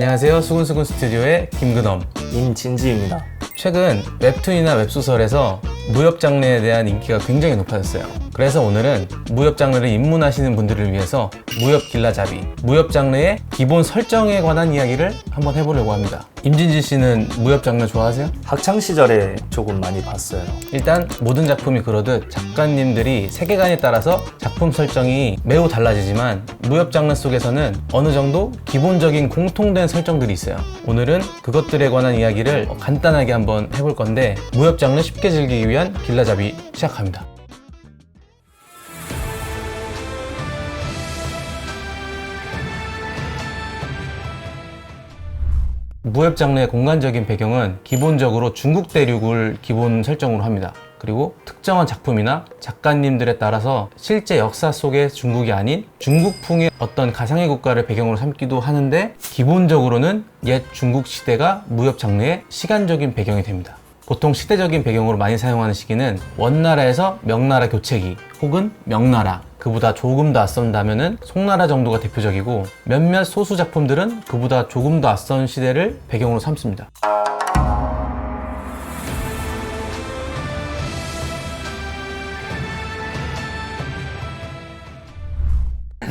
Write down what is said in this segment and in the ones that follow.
안녕하세요. 수근수근 스튜디오의 김근엄, 임진지입니다. 최근 웹툰이나 웹소설에서 무협 장르에 대한 인기가 굉장히 높아졌어요. 그래서 오늘은 무협 장르를 입문하시는 분들을 위해서 무협 길라잡이, 무협 장르의 기본 설정에 관한 이야기를 한번 해보려고 합니다. 임진지 씨는 무협 장르 좋아하세요? 학창 시절에 조금 많이 봤어요. 일단 모든 작품이 그러듯 작가님들이 세계관에 따라서 작품 설정이 매우 달라지지만 무협 장르 속에서는 어느 정도 기본적인 공통된 설정들이 있어요. 오늘은 그것들에 관한 이야기를 간단하게 한번 해볼 건데, 무협 장르 쉽게 즐기기 위한 길라잡이 시작합니다. 무협 장르의 공간적인 배경은 기본적으로 중국 대륙을 기본 설정으로 합니다. 그리고 특정한 작품이나 작가님들에 따라서 실제 역사 속의 중국이 아닌 중국풍의 어떤 가상의 국가를 배경으로 삼기도 하는데, 기본적으로는 옛 중국 시대가 무협 장르의 시간적인 배경이 됩니다. 보통 시대적인 배경으로 많이 사용하는 시기는 원나라에서 명나라 교체기, 혹은 명나라, 그보다 조금 더 앞선다면은 송나라 정도가 대표적이고, 몇몇 소수 작품들은 그보다 조금 더 앞선 시대를 배경으로 삼습니다.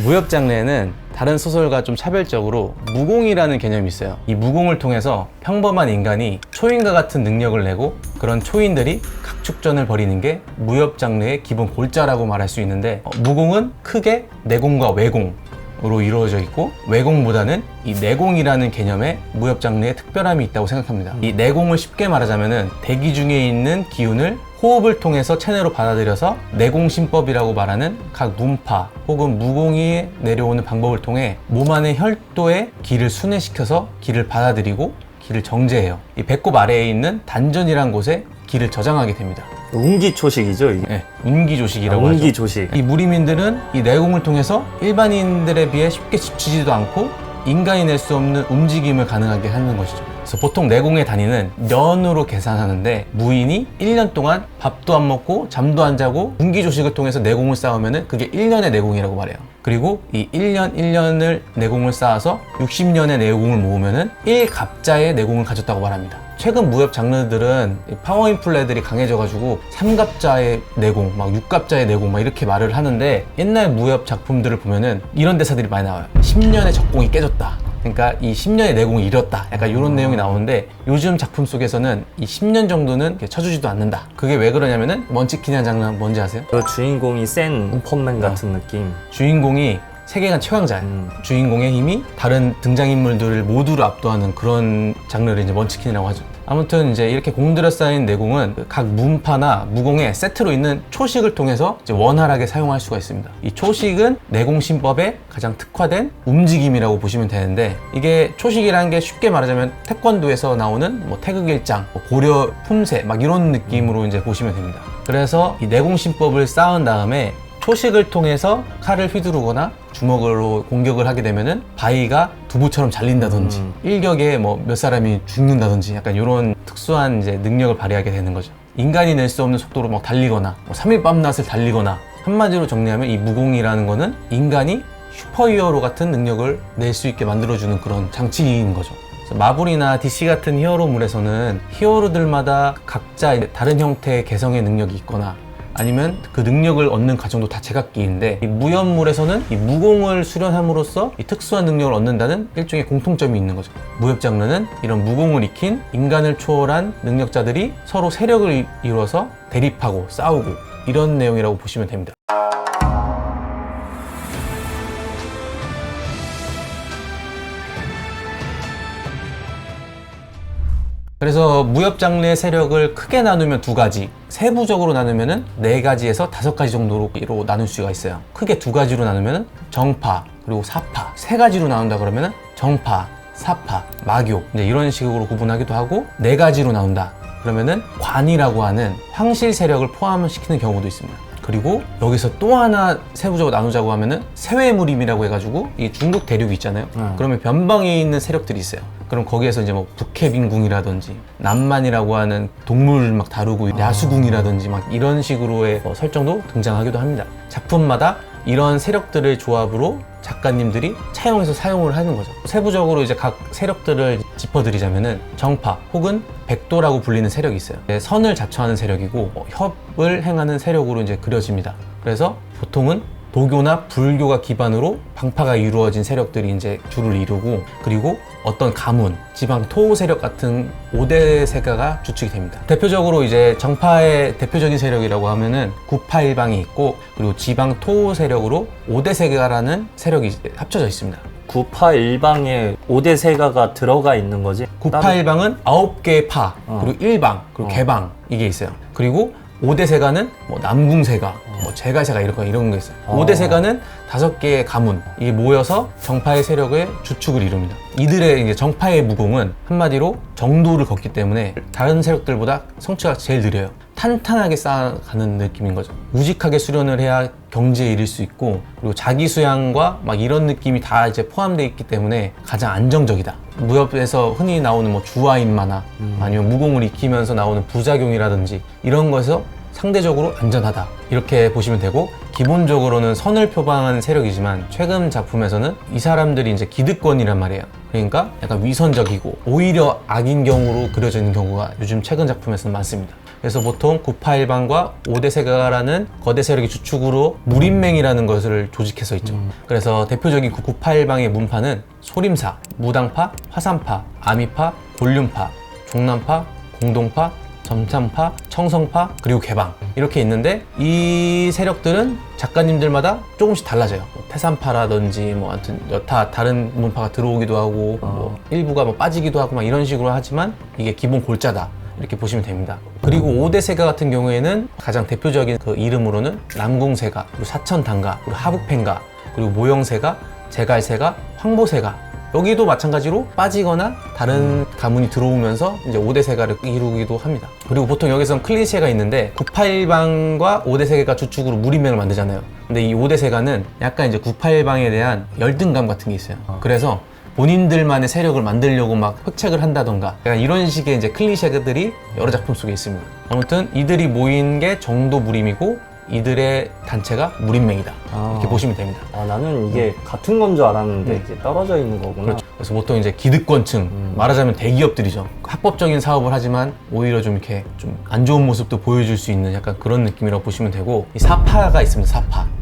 무협 장르에는 다른 소설과 좀 차별적으로 무공이라는 개념이 있어요. 이 무공을 통해서 평범한 인간이 초인과 같은 능력을 내고, 그런 초인들이 각축전을 벌이는 게 무협 장르의 기본 골자라고 말할 수 있는데, 무공은 크게 내공과 외공으로 이루어져 있고, 외공보다는 이 내공이라는 개념에 무협 장르에 특별함이 있다고 생각합니다. 이 내공을 쉽게 말하자면은 대기 중에 있는 기운을 호흡을 통해서 체내로 받아들여서 내공신법이라고 말하는 각 문파 혹은 무공이 내려오는 방법을 통해 몸 안의 혈도에 기를 순회시켜서 기를 받아들이고 기를 정제해요. 이 배꼽 아래에 있는 단전이란 곳에 기를 저장하게 됩니다. 운기초식이죠, 이게? 네, 운기조식이라고 하죠. 운기조식. 이 무리민들은 이 내공을 통해서 일반인들에 비해 쉽게 지치지도 않고 인간이 낼 수 없는 움직임을 가능하게 하는 것이죠. 그래서 보통 내공의 단위는 년으로 계산하는데, 무인이 1년 동안 밥도 안 먹고 잠도 안 자고 운기조식을 통해서 내공을 쌓으면 그게 1년의 내공이라고 말해요. 그리고 이 1년을 내공을 쌓아서 60년의 내공을 모으면 1갑자의 내공을 가졌다고 말합니다. 최근 무협 장르들은 파워인플레들이 강해져가지고 3갑자의 내공, 막 6갑자의 내공, 막 이렇게 말을 하는데, 옛날 무협 작품들을 보면은 이런 대사들이 많이 나와요. 10년의 적공이 깨졌다. 그러니까 이 10년의 내공을 잃었다. 약간 이런 내용이 나오는데, 요즘 작품 속에서는 이 10년 정도는 쳐주지도 않는다. 그게 왜 그러냐면은, 먼치킨이라는 장르 뭔지 아세요? 그 주인공이 센 슈퍼맨 같은 느낌. 주인공이 세계관 최강자예요. 주인공의 힘이 다른 등장인물들을 모두를 압도하는 그런 장르를 이제 먼치킨이라고 하죠. 아무튼 이제 이렇게 공들여 쌓인 내공은 각 문파나 무공의 세트로 있는 초식을 통해서 이제 원활하게 사용할 수가 있습니다. 이 초식은 내공신법에 가장 특화된 움직임이라고 보시면 되는데, 이게 초식이라는 게 쉽게 말하자면 태권도에서 나오는 뭐 태극일장, 고려 품새 막 이런 느낌으로 이제 보시면 됩니다. 그래서 이 내공신법을 쌓은 다음에 초식을 통해서 칼을 휘두르거나 주먹으로 공격을 하게 되면은 바위가 두부처럼 잘린다든지 일격에 뭐 몇 사람이 죽는다든지 약간 이런 특수한 이제 능력을 발휘하게 되는 거죠. 인간이 낼 수 없는 속도로 막 달리거나 뭐 3일 밤낮을 달리거나, 한마디로 정리하면 이 무공이라는 거는 인간이 슈퍼히어로 같은 능력을 낼 수 있게 만들어주는 그런 장치인 거죠. 마블이나 DC 같은 히어로물에서는 히어로들마다 각자 다른 형태의 개성의 능력이 있거나, 아니면 그 능력을 얻는 과정도 다 제각기인데, 이 무협물에서는 이 무공을 수련함으로써 이 특수한 능력을 얻는다는 일종의 공통점이 있는 거죠. 무협 장르는 이런 무공을 익힌 인간을 초월한 능력자들이 서로 세력을 이루어서 대립하고 싸우고 이런 내용이라고 보시면 됩니다. 그래서 무협 장르의 세력을 크게 나누면 두 가지, 세부적으로 나누면 4가지에서 5가지 정도로 나눌 수가 있어요. 크게 2가지로 나누면 정파, 그리고 사파. 3가지로 나눈다 그러면 정파, 사파, 마교, 이제 이런 식으로 구분하기도 하고, 4가지로 나눈다 그러면은 관이라고 하는 황실 세력을 포함시키는 경우도 있습니다. 그리고 여기서 또 하나 세부적으로 나누자고 하면은 세외무림이라고 해가지고 이 중국 대륙이 있잖아요. 그러면 변방에 있는 세력들이 있어요. 그럼 거기에서 이제 뭐 북해빈궁이라든지 남만이라고 하는 동물 막 다루고 야수궁이라든지 막 이런 식으로의 설정도 등장하기도 합니다. 작품마다 이런 세력들의 조합으로 작가님들이 차용해서 사용을 하는 거죠. 세부적으로 이제 각 세력들을 짚어드리자면은 정파 혹은 백도라고 불리는 세력이 있어요. 선을 자처하는 세력이고 협을 행하는 세력으로 이제 그려집니다. 그래서 보통은 도교나 불교가 기반으로 방파가 이루어진 세력들이 이제 주를 이루고, 그리고 어떤 가문, 지방 토 세력 같은 5대 세가가 주축이 됩니다. 대표적으로 이제 정파의 대표적인 세력이라고 하면은 구파일방이 있고, 그리고 지방 토 세력으로 5대 세가라는 세력이 합쳐져 있습니다. 구파 일방에 5대 세가가 들어가 있는 거지? 구파일방은 9개의 파, 그리고 일방, 그리고 개방 이게 있어요. 그리고 5대 세가는 뭐 남궁세가, 뭐 제갈세가 이런 거 있어요. 5대 세가는 5개의 가문, 이게 모여서 정파의 세력의 주축을 이룹니다. 이들의 이제 정파의 무공은 한마디로 정도를 걷기 때문에 다른 세력들보다 성취가 제일 느려요. 탄탄하게 쌓아가는 느낌인 거죠. 우직하게 수련을 해야 경지에 이를 수 있고, 그리고 자기 수양과 막 이런 느낌이 다 이제 포함되어 있기 때문에 가장 안정적이다. 무협에서 흔히 나오는 뭐 주화인마나 아니면 무공을 익히면서 나오는 부작용이라든지 이런 거에서 상대적으로 안전하다, 이렇게 보시면 되고, 기본적으로는 선을 표방하는 세력이지만 최근 작품에서는 이 사람들이 이제 기득권이란 말이에요. 그러니까 약간 위선적이고 오히려 악인 경우로 그려지는 경우가 요즘 최근 작품에서는 많습니다. 그래서 보통 구파일방과 5대 세가라는 거대 세력의 주축으로 무림맹이라는 것을 조직해서 있죠. 그래서 대표적인 구파일방의 문파는 소림사, 무당파, 화산파, 아미파, 곤륜파, 종남파, 공동파, 점참파, 청성파, 그리고 개방, 이렇게 있는데 이 세력들은 작가님들마다 조금씩 달라져요. 뭐 태산파라든지 뭐 하여튼 여타 다른 문파가 들어오기도 하고 뭐 일부가 뭐 빠지기도 하고 막 이런 식으로 하지만 이게 기본 골자다, 이렇게 보시면 됩니다. 그리고 5대 세가 같은 경우에는 가장 대표적인 그 이름으로는 남궁세가, 그리고 사천단가, 그리고 하북팽가, 그리고 모영세가, 제갈세가, 황보세가, 여기도 마찬가지로 빠지거나 다른 가문이 들어오면서 이제 5대 세가를 이루기도 합니다. 그리고 보통 여기서는 클리셰가 있는데 구파일방과 5대 세가가 주축으로 무림맹을 만들잖아요. 근데 이 5대 세가는 약간 이제 구파일방에 대한 열등감 같은 게 있어요. 그래서 본인들만의 세력을 만들려고 막 획책을 한다던가 약간 이런 식의 이제 클리셰들이 여러 작품 속에 있습니다. 아무튼 이들이 모인 게 정도 무림이고 이들의 단체가 무림맹이다, 이렇게 보시면 됩니다. 나는 이게 같은 건 줄 알았는데 이게 떨어져 있는 거구나. 그렇죠. 그래서 보통 이제 기득권층, 말하자면 대기업들이죠. 합법적인 사업을 하지만 오히려 좀 이렇게 좀 안 좋은 모습도 보여줄 수 있는 약간 그런 느낌이라고 보시면 되고, 이 사파가 있습니다.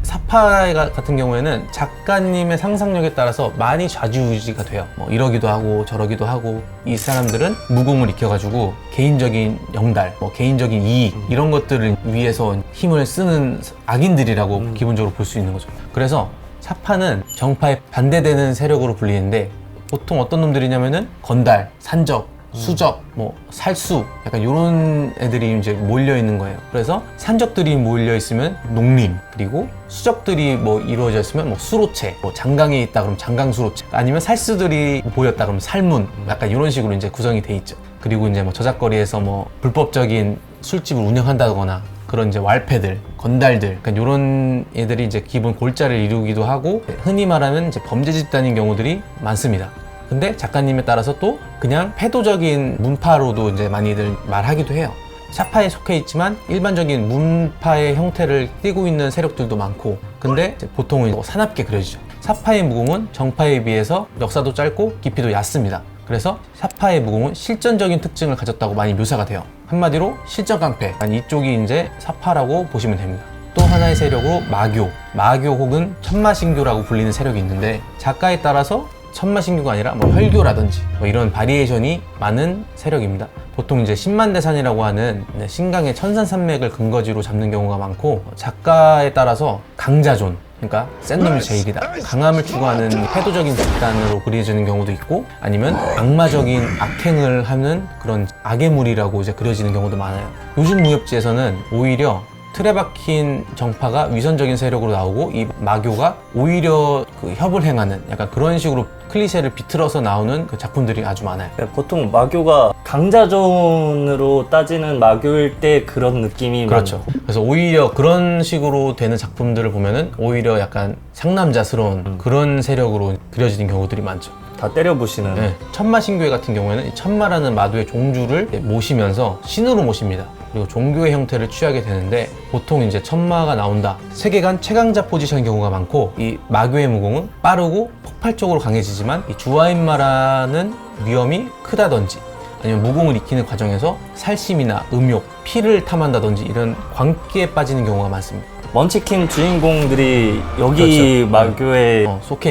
사파 같은 경우에는 작가님의 상상력에 따라서 많이 좌지우지가 돼요. 뭐 이러기도 하고 저러기도 하고, 이 사람들은 무공을 익혀가지고 개인적인 영달, 뭐 개인적인 이익 이런 것들을 위해서 힘을 쓰는 악인들이라고 기본적으로 볼 수 있는 거죠. 그래서 사파는 정파에 반대되는 세력으로 불리는데, 보통 어떤 놈들이냐면은 건달, 산적, 수적, 뭐 살수, 약간 이런 애들이 이제 몰려 있는 거예요. 그래서 산적들이 몰려 있으면 농림, 그리고 수적들이 뭐 이루어져 있으면 뭐 수로체, 뭐 장강에 있다 그러면 장강수로체, 아니면 살수들이 모였다 그러면 살문, 약간 이런 식으로 이제 구성이 돼 있죠. 그리고 이제 뭐 저작거리에서 뭐 불법적인 술집을 운영한다거나 그런 이제 왈패들, 건달들, 그러니까 이런 애들이 이제 기본 골자를 이루기도 하고, 흔히 말하면 이제 범죄 집단인 경우들이 많습니다. 근데 작가님에 따라서 또 그냥 패도적인 문파로도 이제 많이들 말하기도 해요. 사파에 속해 있지만 일반적인 문파의 형태를 띠고 있는 세력들도 많고, 근데 이제 보통은 사납게 그려지죠. 사파의 무공은 정파에 비해서 역사도 짧고 깊이도 얕습니다. 그래서 사파의 무공은 실전적인 특징을 가졌다고 많이 묘사가 돼요. 한마디로 실전 깡패, 이쪽이 이제 사파라고 보시면 됩니다. 또 하나의 세력으로 마교 혹은 천마신교라고 불리는 세력이 있는데, 작가에 따라서 천마신교가 아니라 뭐 혈교라든지 뭐 이런 바리에이션이 많은 세력입니다. 보통 이제 신만대산이라고 하는 신강의 천산산맥을 근거지로 잡는 경우가 많고, 작가에 따라서 강자존, 그러니까 센 놈이 제일이다, 강함을 추구하는 패도적인 집단으로 그려지는 경우도 있고, 아니면 악마적인 악행을 하는 그런 악의 무리라고 이제 그려지는 경우도 많아요. 요즘 무협지에서는 오히려 틀에 박힌 정파가 위선적인 세력으로 나오고, 이 마교가 오히려 그 협을 행하는 약간 그런 식으로 클리셰를 비틀어서 나오는 그 작품들이 아주 많아요. 보통 마교가 강자존으로 따지는 마교일 때 그런 느낌이 그렇죠. 많고. 그래서 오히려 그런 식으로 되는 작품들을 보면은 오히려 약간 상남자스러운 그런 세력으로 그려지는 경우들이 많죠. 다 때려부시는. 네. 천마신교회 같은 경우에는 이 천마라는 마도의 종주를 모시면서 신으로 모십니다. 그리고 종교의 형태를 취하게 되는데 보통 이제 천마가 나온다. 세계관 최강자 포지션인 경우가 많고 이 마교의 무공은 빠르고 폭발적으로 강해지지만 이 주화인마라는 위험이 크다든지 아니면 무공을 익히는 과정에서 살심이나 음욕, 피를 탐한다든지 이런 광기에 빠지는 경우가 많습니다. 먼치킨 주인공들이 여기 그렇죠. 마교에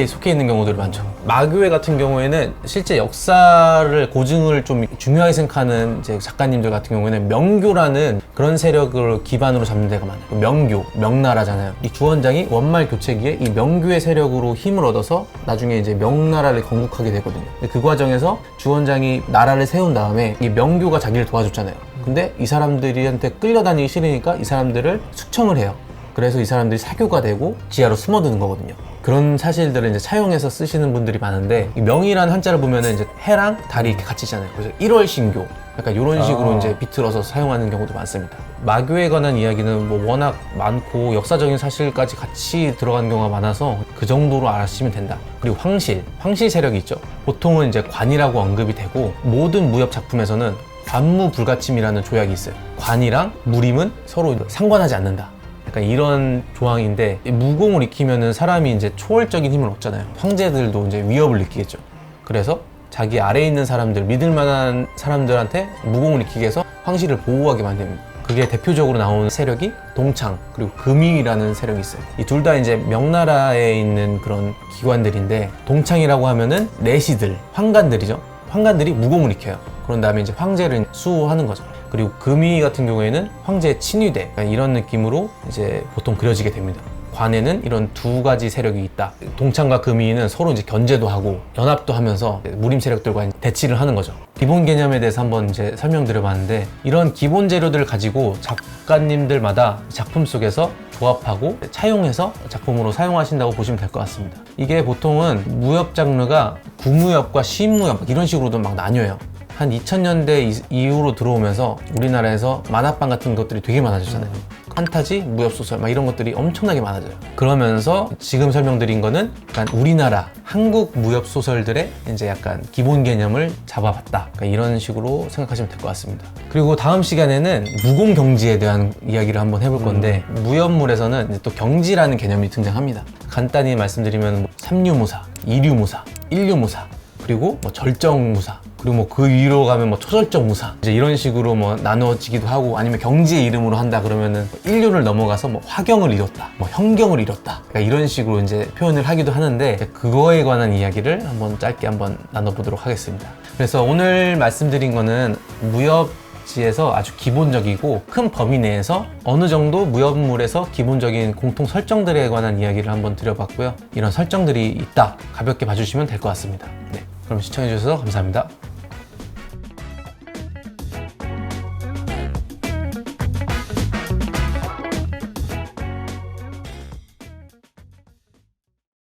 속해 있는 경우들이 많죠. 마교회 같은 경우에는 실제 역사를 고증을 좀 중요하게 생각하는 이제 작가님들 같은 경우에는 명교라는 그런 세력을 기반으로 잡는 데가 많아요. 명교, 명나라잖아요. 이 주원장이 원말 교체기에 이 명교의 세력으로 힘을 얻어서 나중에 이제 명나라를 건국하게 되거든요. 근데 그 과정에서 주원장이 나라를 세운 다음에 이 명교가 자기를 도와줬잖아요. 근데 이 사람들한테 끌려다니기 싫으니까 이 사람들을 숙청을 해요. 그래서 이 사람들이 사교가 되고 지하로 숨어드는 거거든요. 그런 사실들을 이제 차용해서 쓰시는 분들이 많은데 이 명이라는 한자를 보면은 이제 해랑 달이 이렇게 같이 있잖아요. 그래서 1월 신교 약간 이런 식으로 이제 비틀어서 사용하는 경우도 많습니다. 마교에 관한 이야기는 뭐 워낙 많고 역사적인 사실까지 같이 들어가는 경우가 많아서 그 정도로 알아주시면 된다. 그리고 황실 세력이 있죠. 보통은 이제 관이라고 언급이 되고 모든 무협 작품에서는 관무불가침이라는 조약이 있어요. 관이랑 무림은 서로 상관하지 않는다. 약간 이런 조항인데 무공을 익히면은 사람이 이제 초월적인 힘을 얻잖아요. 황제들도 이제 위협을 느끼겠죠. 그래서 자기 아래에 있는 사람들, 믿을 만한 사람들한테 무공을 익히게 해서 황실을 보호하게 만듭니다. 그게 대표적으로 나오는 세력이 동창 그리고 금이라는 세력이 있어요. 이 둘 다 이제 명나라에 있는 그런 기관들인데 동창이라고 하면은 내시들, 황관들이죠. 황관들이 무공을 익혀요. 그런 다음에 이제 황제를 수호하는 거죠. 그리고 금이 같은 경우에는 황제의 친위대 이런 느낌으로 이제 보통 그려지게 됩니다. 관에는 이런 두 가지 세력이 있다. 동창과 금이는 서로 이제 견제도 하고 연합도 하면서 무림 세력들과 대치를 하는 거죠. 기본 개념에 대해서 한번 이제 설명드려봤는데 이런 기본 재료들을 가지고 작가님들마다 작품 속에서 조합하고 차용해서 작품으로 사용하신다고 보시면 될 것 같습니다. 이게 보통은 무협 장르가 구무협과 시무협 이런 식으로도 막 나뉘어요. 한 2000년대 이후로 들어오면서 우리나라에서 만화방 같은 것들이 되게 많아졌잖아요. 판타지, 무협소설 막 이런 것들이 엄청나게 많아져요. 그러면서 지금 설명드린 거는 약간 우리나라 한국 무협소설들의 이제 약간 기본 개념을 잡아봤다. 그러니까 이런 식으로 생각하시면 될 것 같습니다. 그리고 다음 시간에는 무공 경지에 대한 이야기를 한번 해볼 건데 무협물에서는 이제 또 경지라는 개념이 등장합니다. 간단히 말씀드리면 삼류무사, 이류무사, 일류무사 그리고 뭐 절정무사 그리고 뭐 그 위로 가면 뭐 초절정무사 이제 이런 식으로 뭐 나눠지기도 하고 아니면 경지의 이름으로 한다 그러면은 인류를 넘어가서 뭐 화경을 이뤘다 뭐 현경을 이뤘다 그러니까 이런 식으로 이제 표현을 하기도 하는데 그거에 관한 이야기를 한번 짧게 한번 나눠보도록 하겠습니다. 그래서 오늘 말씀드린 거는 무협지에서 아주 기본적이고 큰 범위 내에서 어느 정도 무협물에서 기본적인 공통 설정들에 관한 이야기를 한번 드려봤고요. 이런 설정들이 있다 가볍게 봐주시면 될 것 같습니다. 네. 그럼 시청해주셔서 감사합니다.